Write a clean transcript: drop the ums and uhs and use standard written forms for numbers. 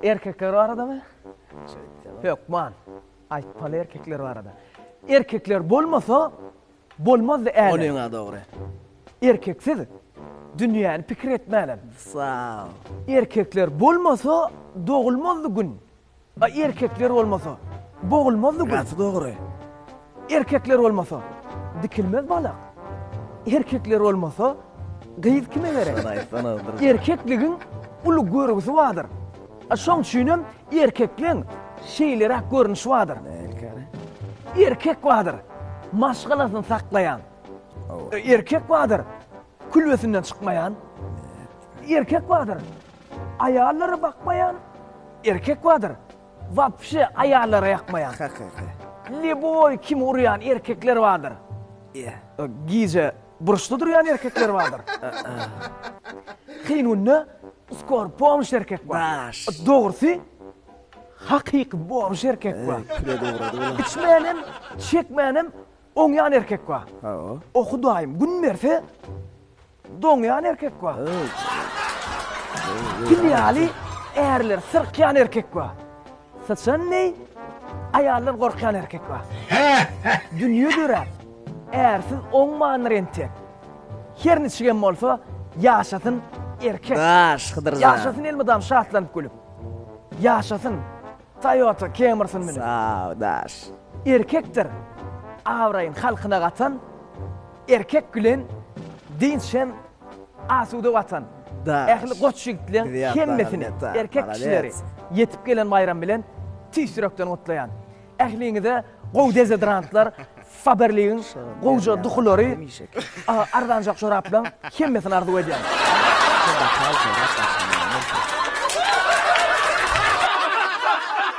Erkekler var adamı? Yok man. Aytmaly erkekler var adam. Erkekler bolmasa bolmaz da äle. Onuňa dogry. Erkeksiz dünýäni pikir etmälen. Sağ ol. Erkekler bolmasa dogulmazdy gün. Erkekler olmasa bogulmazdy gün. Gaty dogry. Erkekler olmasa dikilmez balak. Erkekler olmasa gyýyz kime berek? Erkekligin ulu görgüsü wadyr. Şoň üçinem erkekliň şeýleri hak görnüşi wadyr. Erkek wadyr, maşgalasyny saklayan. Erkek wadyr, külbesinden çykmayan. Erkek wadyr, ayallara bakmayan. Erkek wadyr, wapşy ayallara ýakmayan. Liboy kim urýan erkekler wadyr. Gize buruşda durýan erkekler wadyr. Kynunna skor pomş erkek var. Dogrusy hakyky bomş erkek var. İçmenim, çekmenim oňyan erkek var. Okudaýym gün berse doňyan erkek var. Filiali erler sırkyan erkek var. Saçan ne? Ayarlar korkan erkek var. Dünya dörer. Ersiz oňman rentek. Her niçigen bolsa yaşasın erkek. Yaşasın elmadam şahtlanıp gülüp. Yaşasın Toyota Camry'syn bilen. Sağ ol daş. Erkektir. Awraýyn halkyna gatan erkek gülen dinçen asuda watan. Ähli goç ýigitler hemmesini erkek kişileri yetip gelen bayram bilen tişrökden gutlayan. Ähliňizde gow dezodorantlar, Faberliğin goja dukulary ardanjak şoraplan hemmesini arzu edýär.